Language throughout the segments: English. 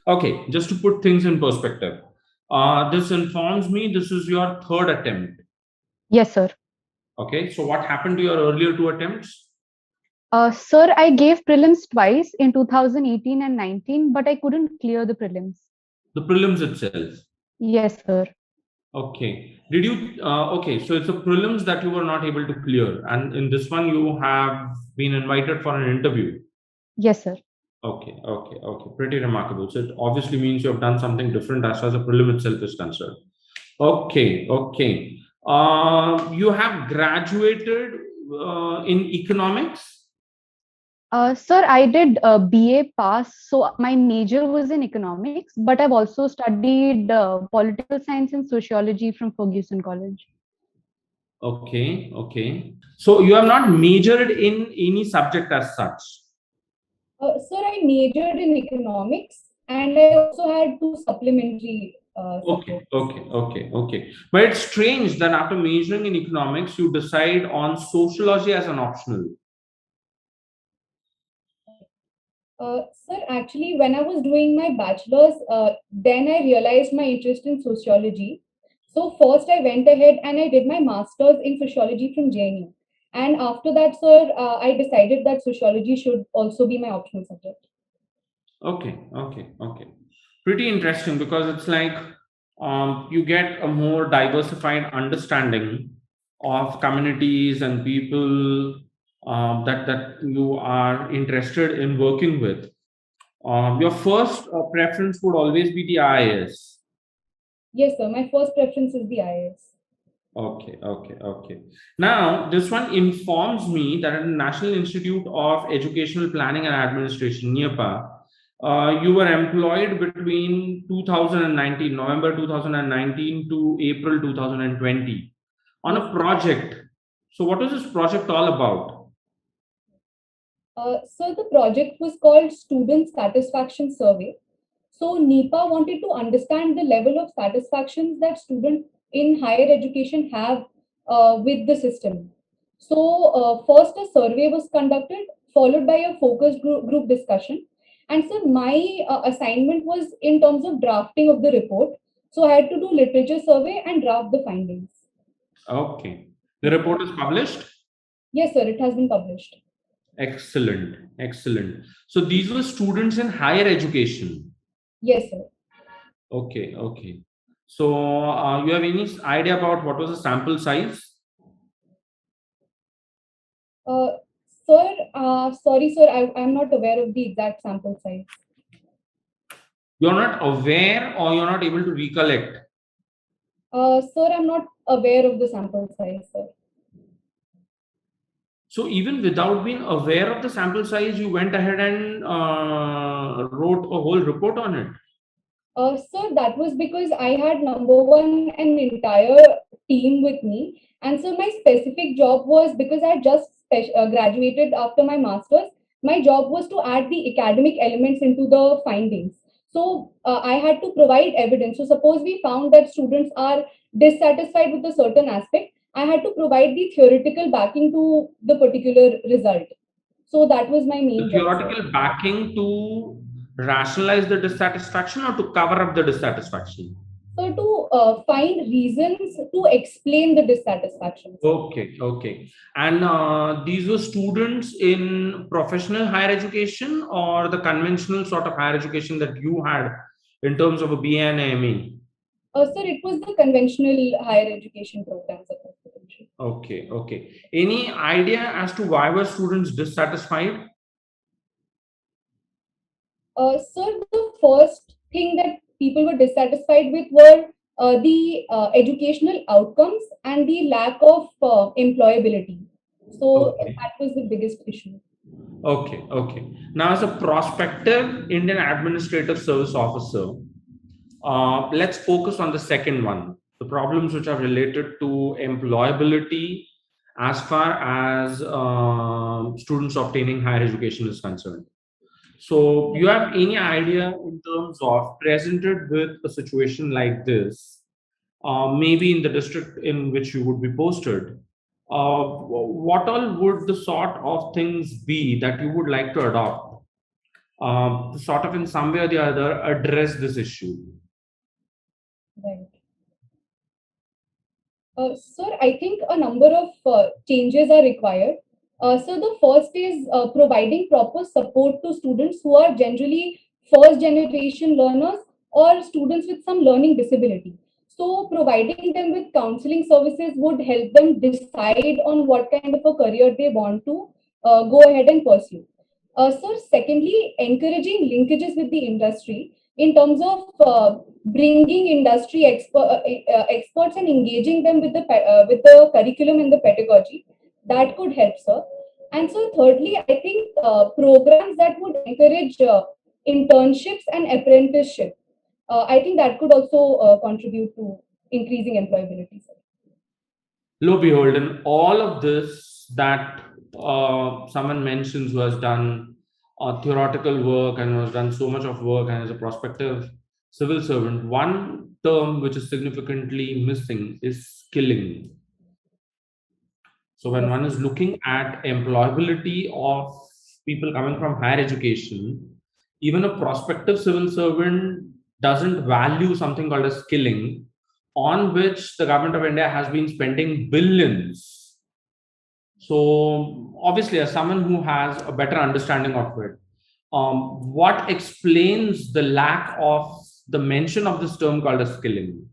Okay, just to put things in perspective, this informs me this is your third attempt. Yes, sir. Okay, so what happened to your earlier two attempts? Sir, I gave prelims twice in 2018 and 19, but I couldn't clear the prelims. The prelims itself. Yes, sir. Okay. Did you? Okay, so it's the prelims that you were not able to clear, and in this one you have been invited for an interview. Yes, sir. Okay, okay, okay. Pretty remarkable. So it obviously means you have done something different as far as the prelim itself is concerned. Okay, okay. You have graduated in economics. Sir, I did BA pass, so my major was in economics, but I've also studied political science and sociology from Ferguson College. Okay, okay. So you have not majored in any subject as such. Sir, I majored in economics and I also had two supplementary Okay, subjects. okay, okay, okay. But it's strange that after majoring in economics, you decide on sociology as an optional. Sir, actually, when I was doing my bachelor's, then I realized my interest in sociology. So first, I went ahead and I did my master's in sociology from JNU. And after that, sir, I decided that sociology should also be my optional subject. Okay, okay, okay. Pretty interesting because it's like you get a more diversified understanding of communities and people that you are interested in working with. Your first preference would always be the IAS. Yes, sir. My first preference is the IAS. Okay, okay, okay. Now, this one informs me that at the National Institute of Educational Planning and Administration, NIEPA, you were employed between 2019, November 2019 to April 2020 on a Yes. project. So, what was this project all about? So the project was called Student Satisfaction Survey. So NEPA wanted to understand the level of satisfactions that students in higher education have with the system. So first a survey was conducted, followed by a focus group discussion. And so my assignment was in terms of drafting of the report. So I had to do literature survey and draft the findings. Okay. The report is published? Yes, sir, it has been published. Excellent, excellent. So, these were students in higher education. Yes, sir. Okay, okay. So, you have any idea about what was the sample size? Uh, Sir, sorry, sir, I'm not aware of the exact sample size. You're not aware or you're not able to recollect? Sir, I'm not aware of the sample size, sir. So, even without being aware of the sample size, you went ahead and wrote a whole report on it. Sir, that was because I had number one an entire team with me, and so my specific job was because I just graduated after my master's. My job was to add the academic elements into the findings. So I had to provide evidence. So suppose we found that students are dissatisfied with a certain aspect, I had to provide the theoretical backing to the particular result. So that was my The main job, sir. theoretical backing to rationalize the dissatisfaction or to cover up the dissatisfaction? So to find reasons to explain the dissatisfaction, sir. Okay, okay. And these were students in professional higher education or the conventional sort of higher education that you had in terms of a BA and a ME? Sir, it was the conventional higher education programs across the country. Okay, okay. Any idea as to why were students dissatisfied? Sir, the first thing that people were dissatisfied with were the educational outcomes and the lack of employability. So Okay, that was the biggest issue. okay, okay. Now, as a prospective Indian Administrative Service officer, let's focus on the second one, the problems which are related to employability as far as students obtaining higher education is concerned. So, you have any idea in terms of presented with a situation like this, maybe in the district in which you would be posted? What all would the sort of things be that you would like to adopt? to sort of in some way or the other address this issue? Right. Sir, I think a number of changes are required. So the first is providing proper support to students who are generally first generation learners or students with some learning disability. So providing them with counseling services would help them decide on what kind of a career they want to go ahead and pursue. So secondly, encouraging linkages with the industry in terms of bringing industry experts and engaging them with with the curriculum and the pedagogy, that could help, sir. And so thirdly, I think programs that would encourage internships and apprenticeship, I think that could also contribute to increasing employability, sir. Lo behold, in all of this that someone mentions who has done theoretical work and who has done so much of work and is a prospective civil servant, one term which is significantly missing is skilling. So when one is looking at employability of people coming from higher education, even a prospective civil servant doesn't value something called as skilling, on which the government of India has been spending billions. So obviously, as someone who has a better understanding of it, what explains the lack of the mention of this term called as skilling?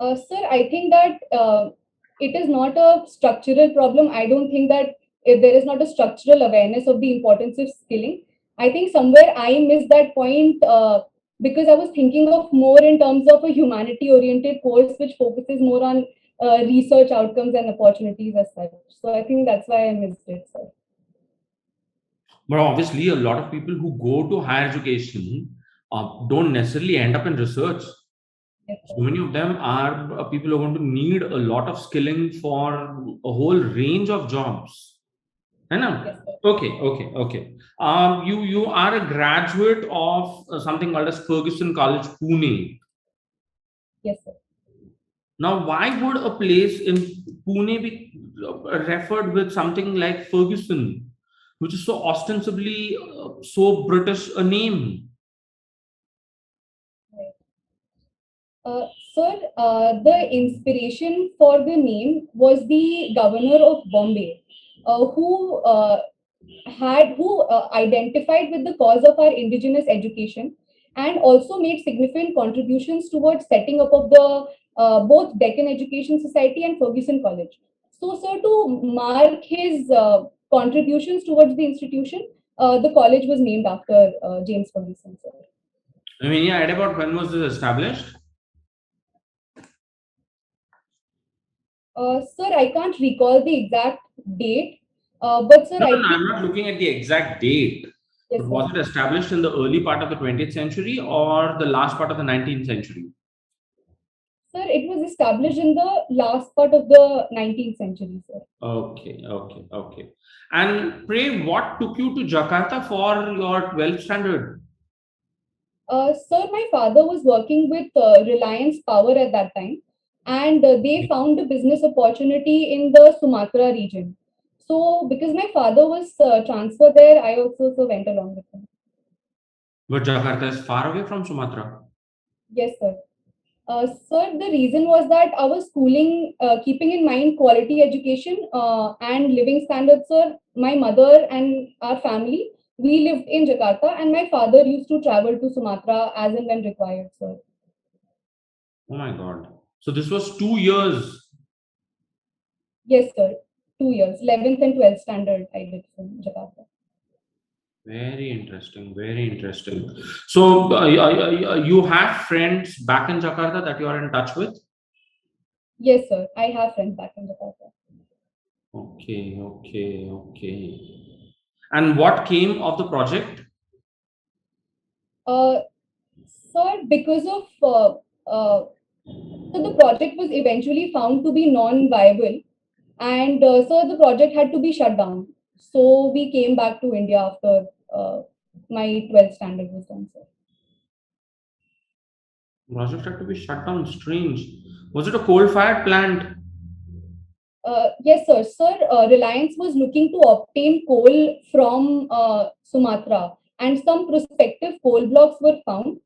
Sir, I think that it is not a structural problem. I don't think that if there is not a structural awareness of the importance of skilling. I think somewhere I missed that point because I was thinking of more in terms of a humanity oriented course which focuses more on research outcomes and opportunities as such. So I think that's why I missed it, sir. But obviously, a lot of people who go to higher education don't necessarily end up in research. Yes, So sir. many of them are people who are going to need a lot of skilling for a whole range of jobs. I know. Yes, sir. Okay. You are a graduate of something called as Ferguson College, Pune. Yes, sir. Now, why would a place in Pune be referred with something like Ferguson, which is so ostensibly so British a name? Sir, the inspiration for the name was the governor of Bombay, who identified with the cause of our indigenous education and also made significant contributions towards setting up of the both Deccan Education Society and Ferguson College. So, sir, to mark his contributions towards the institution, the college was named after James Ferguson, sir. I mean, yeah, idea about when was this established? Sir, I can't recall the exact date, but sir, No, I no, no, think I'm not looking at the exact date. yes, But sir. was it established in the early part of the 20th century or the last part of the 19th century? Sir, it was established in the last part of the 19th century, sir. Okay. And pray, what took you to Jakarta for your 12th standard? Sir, my father was working with Reliance Power at that time, and they found a business opportunity in the Sumatra region. So, because my father was transferred there, I also went along with him. But Jakarta is far away from Sumatra. Yes, sir. Sir, the reason was that our schooling, keeping in mind quality education and living standards, sir, my mother and our family, we lived in Jakarta, and my father used to travel to Sumatra as and when required, sir. Oh my God. So this was 2 years. Yes, sir. 2 years, 11th and 12th standard, I did from Jakarta. Very interesting. Very interesting. So you have friends back in Jakarta that you are in touch with? Yes, sir. I have friends back in Jakarta. Okay. And what came of the project? Uh, Sir, because of so the project was eventually found to be non-viable, and so the project had to be shut down. So we came back to India after my 12th standard was done, sir. Project had to be shut down. Strange. Was it a coal-fired plant? Yes, sir. Sir, Reliance was looking to obtain coal from Sumatra, and some prospective coal blocks were found.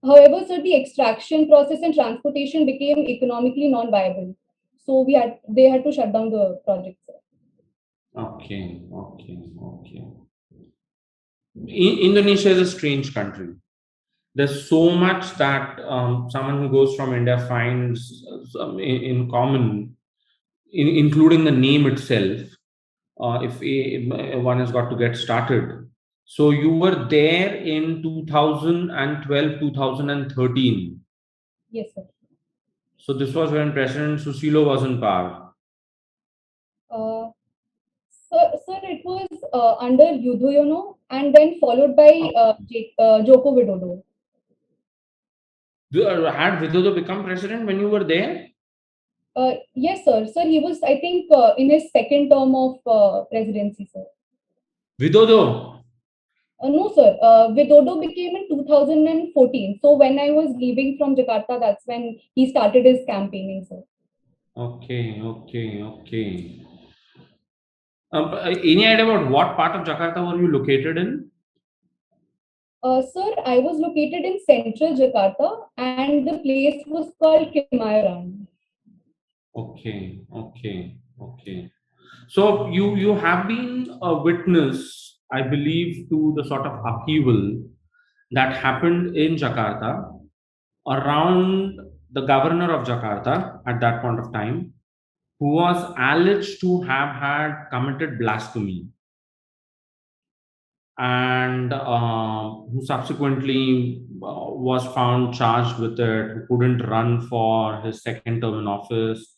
However, sir, the extraction process and transportation became economically non-viable. So they had to shut down the project, sir. Okay, okay, okay. Indonesia is a strange country. There's so much that someone who goes from India finds in common, including the name itself. If one has got to get started. So you were there in 2012, 2013. Yes, sir. So this was when President Susilo was in power. Uh, sir, it was under Yudhoyono and then followed by Joko Widodo. Had Widodo become president when you were there? Yes, sir. Sir, he was, I think, in his second term of presidency, sir. Widodo. No, sir. Widodo became in 2014. So when I was leaving from Jakarta, that's when he started his campaigning, sir. Okay, okay, okay. Any idea about what part of Jakarta were you located in? Sir, I was located in central Jakarta and the place was called Kemayoran. Okay, okay, okay. So you have been a witness, I believe, to the sort of upheaval that happened in Jakarta around the governor of Jakarta at that point of time, who was alleged to have had committed blasphemy and who subsequently was found charged with it, who couldn't run for his second term in office.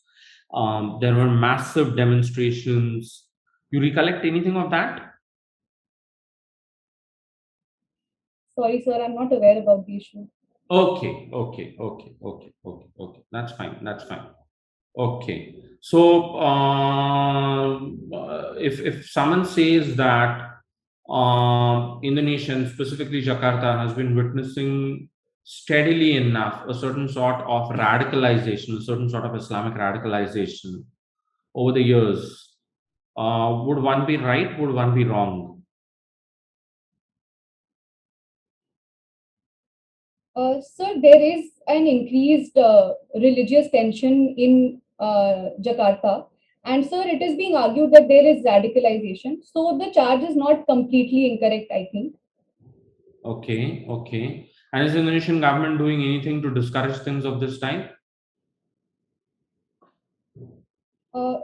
There were massive demonstrations. You recollect anything of that? Sorry, sir, I'm not aware about the issue. Okay, okay, okay, okay, okay, okay. That's fine. That's fine. Okay. So, if someone says that Indonesia, and specifically Jakarta, has been witnessing steadily enough a certain sort of radicalization, a certain sort of Islamic radicalization over the years, would one be right? Would one be wrong? Sir, there is an increased religious tension in Jakarta. And, sir, it is being argued that there is radicalization. So the charge is not completely incorrect, I think. Okay, okay. And is the Indonesian government doing anything to discourage things of this type? Uh,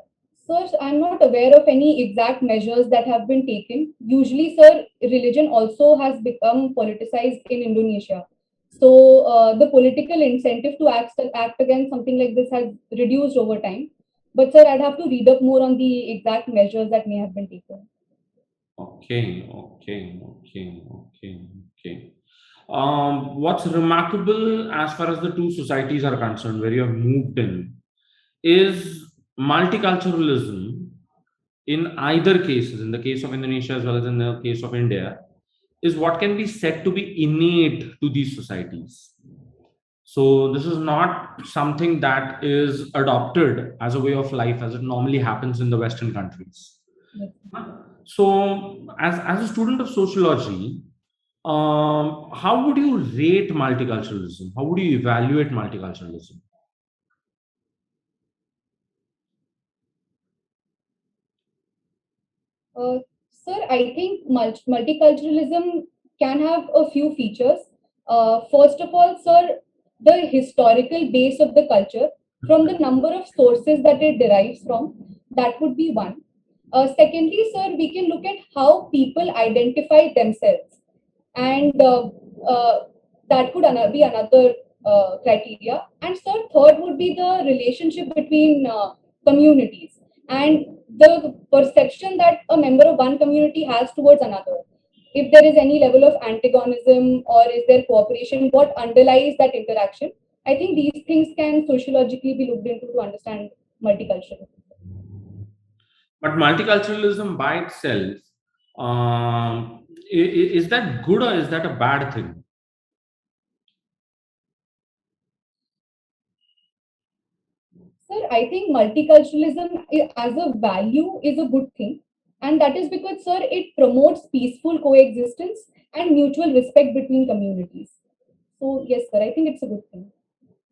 Sir, I'm not aware of any exact measures that have been taken. Usually, sir, religion also has become politicized in Indonesia. So the political incentive to act against something like this has reduced over time. But sir, I'd have to read up more on the exact measures that may have been taken. Okay, okay, okay, okay, okay. What's remarkable as far as the two societies are concerned, where you have moved in, is multiculturalism in either cases, in the case of Indonesia as well as in the case of India, is what can be said to be innate to these societies. So this is not something that is adopted as a way of life as it normally happens in the Western countries. Yes. So, as a student of sociology, how would you rate multiculturalism? How would you evaluate multiculturalism? Uh, Sir, I think multiculturalism can have a few features. First of all, sir, the historical base of the culture from the number of sources that it derives from, that would be one. Secondly, sir, we can look at how people identify themselves, and that could be another criteria. And sir, third would be the relationship between communities and the perception that a member of one community has towards another. If there is any level of antagonism or is there cooperation, what underlies that interaction? I think these things can sociologically be looked into to understand multiculturalism. But multiculturalism by itself, is that good or is that a bad thing? Sir, Sir, I think multiculturalism as a value is a good thing. And that is because, sir, it promotes peaceful coexistence and mutual respect between communities. So, yes, sir, I think it's a good thing.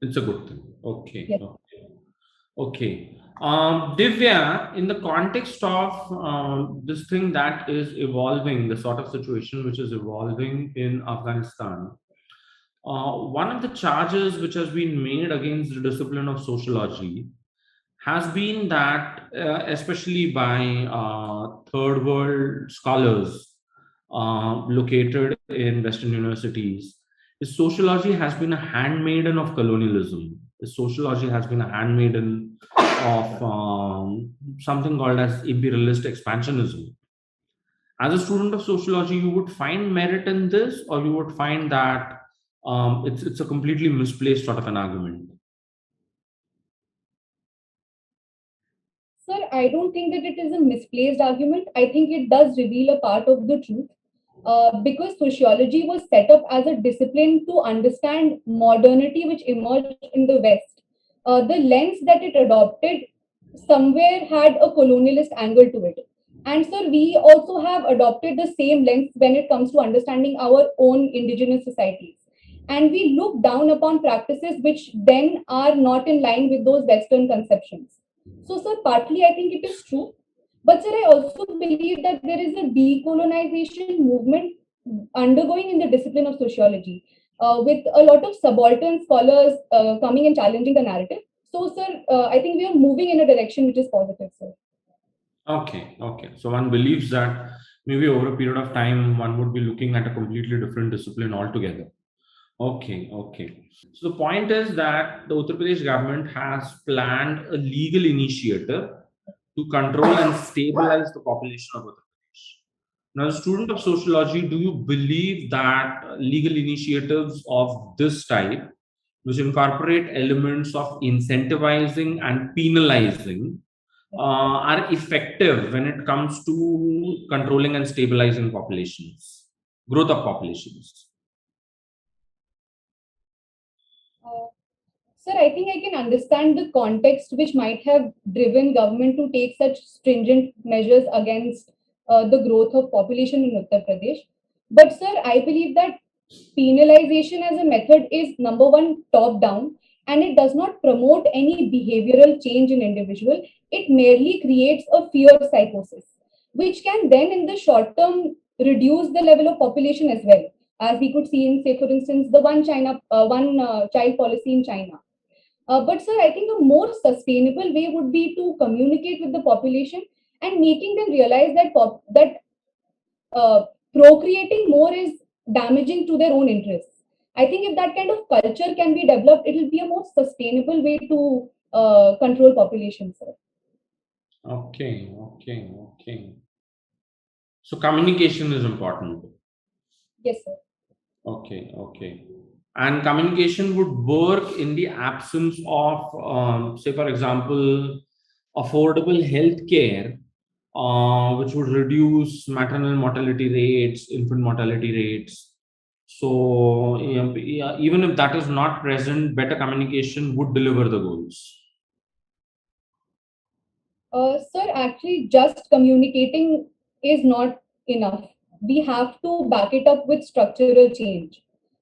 It's a good thing. Okay. Yes. Okay. Okay. Divya, in the context of this thing that is evolving, the sort of situation which is evolving in Afghanistan, one of the charges which has been made against the discipline of sociology has been that, especially by third world scholars located in Western universities, is sociology has been a handmaiden of colonialism. Sociology has been a handmaiden of something called as imperialist expansionism. As a student of sociology, you would find merit in this, or you would find that it's a completely misplaced sort of an argument. Sir, I don't think that it is a misplaced argument. I think it does reveal a part of the truth. Because sociology was set up as a discipline to understand modernity which emerged in the West. The lens that it adopted somewhere had a colonialist angle to it. And sir, we also have adopted the same lens when it comes to understanding our own indigenous societies. And we look down upon practices which then are not in line with those Western conceptions. So, sir, partly I think it is true. But, sir, I also believe that there is a decolonization movement undergoing in the discipline of sociology, with a lot of subaltern scholars coming and challenging the narrative. So, sir, I think we are moving in a direction which is positive, sir. Okay, okay. So one believes that maybe over a period of time, one would be looking at a completely different discipline altogether. Okay, okay. So the point is that the Uttar Pradesh government has planned a legal initiative to control and stabilize the population of Uttar Pradesh. Now, as a student of sociology, do you believe that legal initiatives of this type, which incorporate elements of incentivizing and penalizing, are effective when it comes to controlling and stabilizing populations, growth of populations? Uh, Sir, I think I can understand the context which might have driven government to take such stringent measures against the growth of population in Uttar Pradesh. But sir, I believe that penalization as a method is number one top down, and it does not promote any behavioral change in individual. It merely creates a fear psychosis, which can then in the short term reduce the level of population as well, as we could see in, say, for instance, the one child policy in China. But sir, I think a more sustainable way would be to communicate with the population and making them realize that procreating more is damaging to their own interests. I think if that kind of culture can be developed, it will be a more sustainable way to control population, sir. Okay, okay, okay. So communication is important. Yes, sir. Okay, okay. And communication would work in the absence of, say, for example, affordable health care, which would reduce maternal mortality rates, infant mortality rates. So, yeah, even if that is not present, better communication would deliver the goals. Sir, actually, just communicating is not enough. We have to back it up with structural change.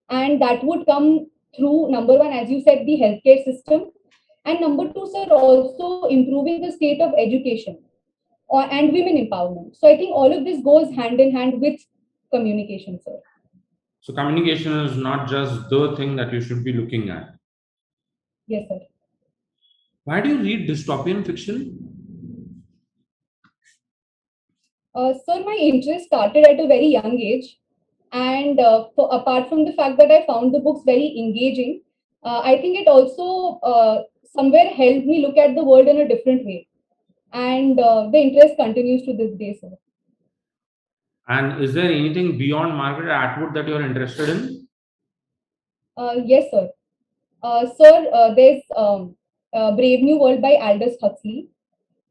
And that would come through, number one, as you said, the healthcare system. And number two, sir, also improving the state of education and women empowerment. So I think all of this goes hand in hand with communication, sir. So, communication is not just the thing that you should be looking at. Yes, sir. Why do you read dystopian fiction? Sir, my interest started at a very young age. And apart from the fact that I found the books very engaging, I think it also somewhere helped me look at the world in a different way. And the interest continues to this day, sir. And is there anything beyond Margaret Atwood that you're interested in? Yes, sir. Sir, there's Brave New World by Aldous Huxley.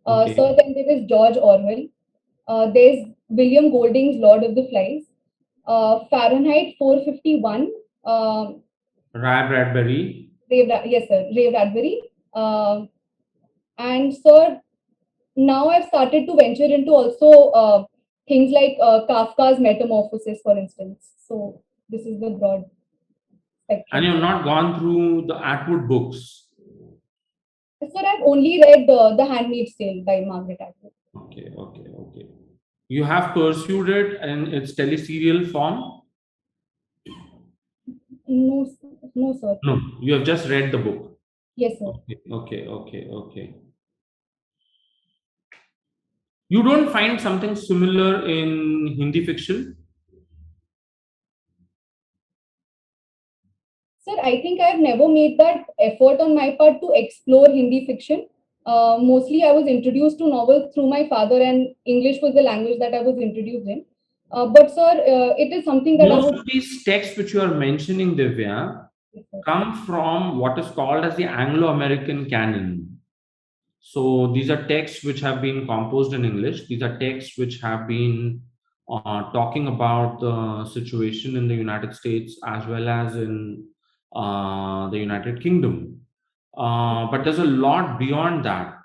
Okay. Sir, then there is George Orwell. There's William Golding's Lord of the Flies. Fahrenheit 451. Ray Bradbury. Yes, sir. Ray Bradbury. And sir, now I've started to venture into also things like Kafka's Metamorphosis, for instance. So this is the broad And spectrum. you've not gone through the Atwood books. Sir, I've only read The Handmaid's Tale by Margaret Atwood. Okay, okay, okay. You have pursued it in its teleserial form? No, no, sir. No, you have just read the book. Yes, sir. Okay, okay, okay, okay. You don't find something similar in Hindi fiction? Sir, I think I've never made that effort on my part to explore Hindi fiction. Mostly, I was introduced to novels through my father, and English was the language that I was introduced in. But, sir, it is something that I Most would. of these texts which you are mentioning, Divya, come from what is called as the Anglo-American canon. So these are texts which have been composed in English. These are texts which have been talking about the situation in the United States as well as in the United Kingdom. But there's a lot beyond that.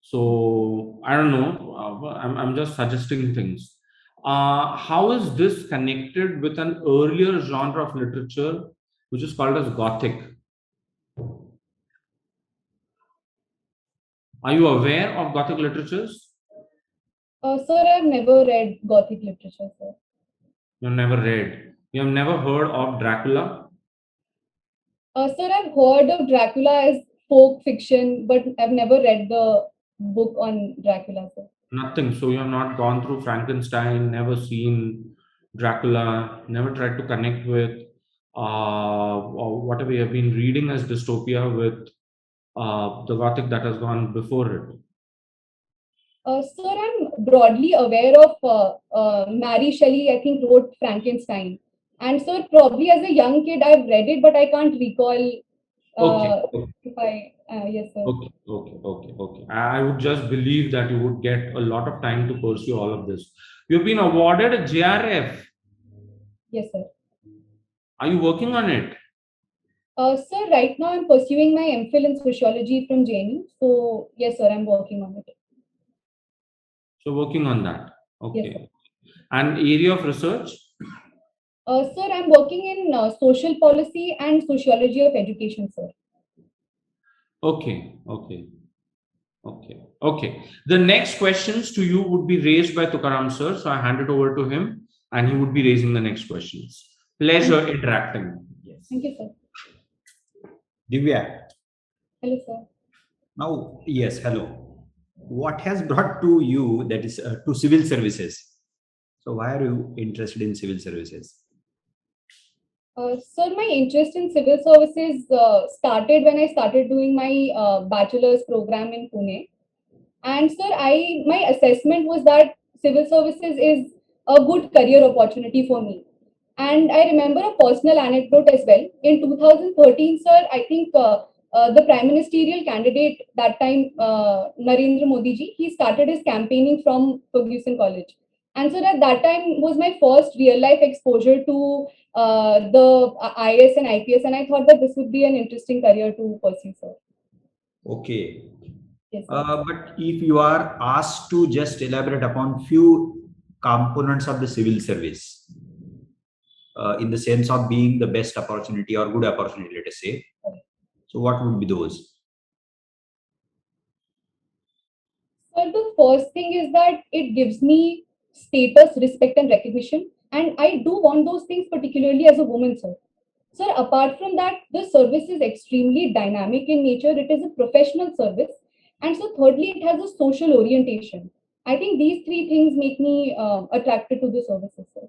So I don't know. I'm just suggesting things. How is this connected with an earlier genre of literature, which is called as Gothic? Are you aware of Gothic literatures? Sir, I've never read Gothic literature, sir. You've never read. You have never heard of Dracula? Sir, I've heard of Dracula as folk fiction, but I've never read the book on Dracula, sir. Nothing. So you have not gone through Frankenstein, never seen Dracula, never tried to connect with or whatever you have been reading as dystopia with the Gothic that has gone before it. Sir, I'm broadly aware of Mary Shelley, I think, wrote Frankenstein. And so, probably as a young kid, I've read it, but I can't recall Okay. if I. Yes, sir. Okay, okay, okay, okay. I would just believe that you would get a lot of time to pursue all of this. You've been awarded a JRF. Yes, sir. Are you working on it? Sir, right now I'm pursuing my MPhil in sociology from JNU. So, yes, sir, I'm working on it. So working on that. Yes, sir. Okay. And area of research? Sir, I'm working in social policy and sociology of education, sir. Okay, okay, okay, okay. The next questions to you would be raised by Tukaram sir. So I hand it over to him and he would be raising the next questions. Pleasure interacting. Yes. Thank you, sir. Divya, Hello, sir. now, yes, hello. What has brought to you that is to civil services? So why are you interested in civil services? Sir, my interest in civil services started when I started doing my bachelor's program in Pune. And sir, my assessment was that civil services is a good career opportunity for me. And I remember a personal anecdote as well. In 2013, sir, I think the prime ministerial candidate that time, Narendra Modi ji, he started his campaigning from Ferguson College. And so at that time was my first real life exposure to the IAS and IPS, and I thought that this would be an interesting career to pursue, sir. Okay. Yes, sir. But if you are asked to just elaborate upon few components of the civil service, in the sense of being the best opportunity or good opportunity, let us say, so what would be those? Well, the first thing is that it gives me status, respect, and recognition. And I do want those things, particularly as a woman, sir. Sir, apart from that, the service is extremely dynamic in nature. It is a professional service. And so, thirdly, it has a social orientation. I think these three things make me attracted to the services, sir.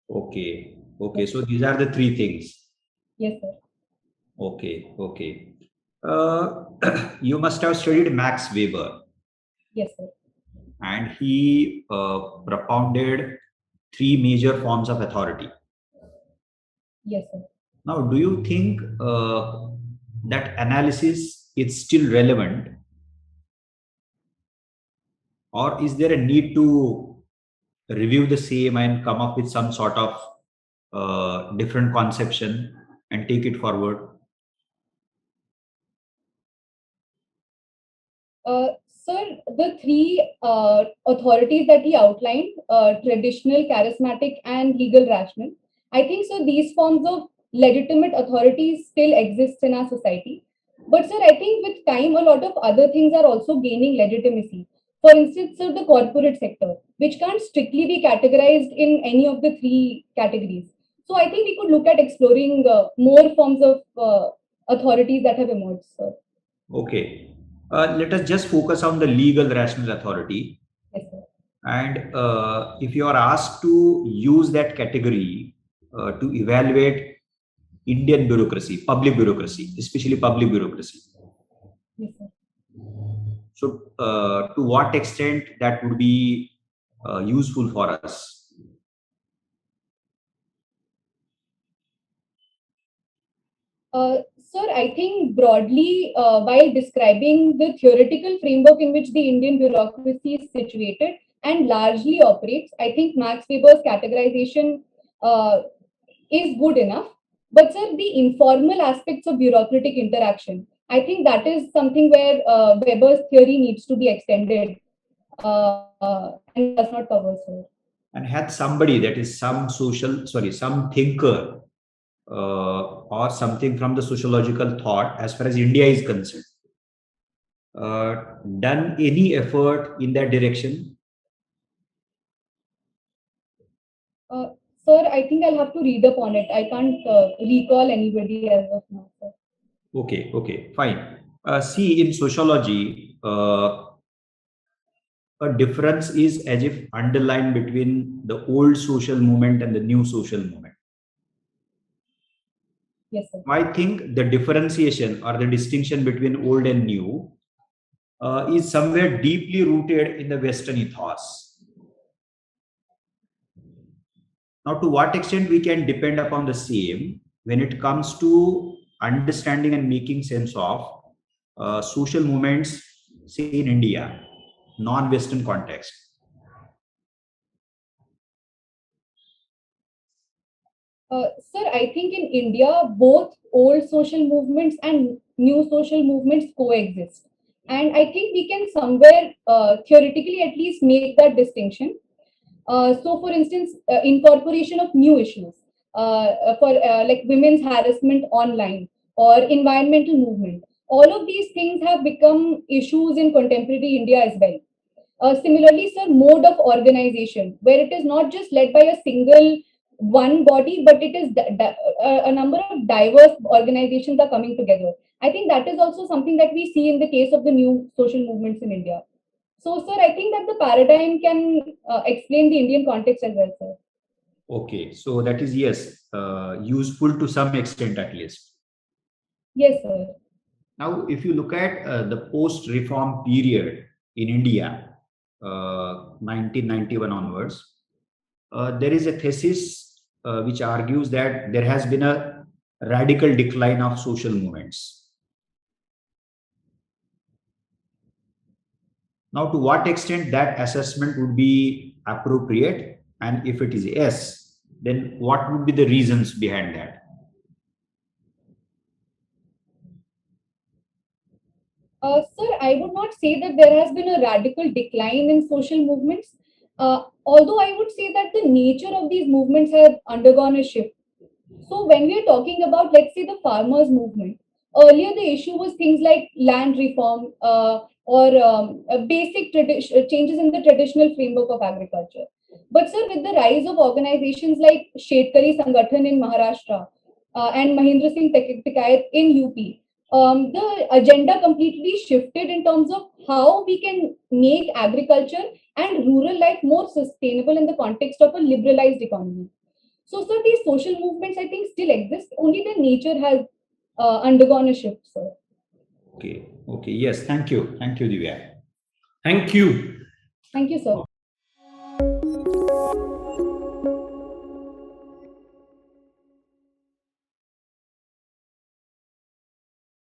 Okay. Okay. So these are the three things. Yes, sir. Okay. Okay. You must have studied Max Weber, Yes, sir. and he propounded three major forms of authority. Yes, sir. Now, do you think that analysis is still relevant, or is there a need to review the same and come up with some sort of different conception and take it forward? Sir, the three authorities that he outlined, traditional, charismatic, and legal rational, I think so these forms of legitimate authorities still exist in our society. But sir, I think with time, a lot of other things are also gaining legitimacy. For instance, sir, the corporate sector, which can't strictly be categorized in any of the three categories. So I think we could look at exploring more forms of authorities that have emerged, sir. Okay. Let us just focus on the legal rational authority. Yes, sir. And if you are asked to use that category to evaluate Indian bureaucracy, public bureaucracy, especially public bureaucracy. Yes, sir. So, to what extent that would be useful for us? Sir, I think broadly, while describing the theoretical framework in which the Indian bureaucracy is situated and largely operates, I think Max Weber's categorization is good enough. But, sir, the informal aspects of bureaucratic interaction, I think that is something where Weber's theory needs to be extended and does not cover, sir. And had somebody that is some thinker or something from the sociological thought as far as India is concerned, done any effort in that direction? Sir, I think I'll have to read up on it. I can't recall anybody as of now, sir. Okay, fine. See, in sociology, a difference is as if underlined between the old social movement and the new social movement. Yes, sir. I think the differentiation or the distinction between old and new is somewhere deeply rooted in the Western ethos. Now, to what extent we can depend upon the same when it comes to understanding and making sense of social movements, say in India, non-Western context? Sir, I think in India, both old social movements and new social movements coexist. And I think we can somewhere theoretically at least make that distinction. So, for instance, incorporation of new issues for like women's harassment online or environmental movement. All of these things have become issues in contemporary India as well. Similarly, sir, mode of organization, where it is not just led by a single one body, but it is a number of diverse organizations are coming together. I think that is also something that we see in the case of the new social movements in India. So, sir, I think that the paradigm can explain the Indian context as well, sir. Okay, so that is, yes, useful to some extent at least. Yes, sir. Now, if you look at the post-reform period in India, 1991 onwards, there is a thesis which argues that there has been a radical decline of social movements. Now, to what extent that assessment would be appropriate, and if it is yes, then what would be the reasons behind that? Sir, I would not say that there has been a radical decline in social movements, although I would say that the nature of these movements have undergone a shift. So, when we are talking about, let's say, the farmers' movement, earlier the issue was things like land reform or basic changes in the traditional framework of agriculture. But, sir, with the rise of organizations like Shetkari Sangathan in Maharashtra and Mahendra Singh Tikayat in UP, the agenda completely shifted in terms of how we can make agriculture and rural life more sustainable in the context of a liberalized economy. So, sir, these social movements, I think, still exist. Only their nature has undergone a shift, sir. Okay, yes, thank you, Divya. Thank you. Thank you, sir.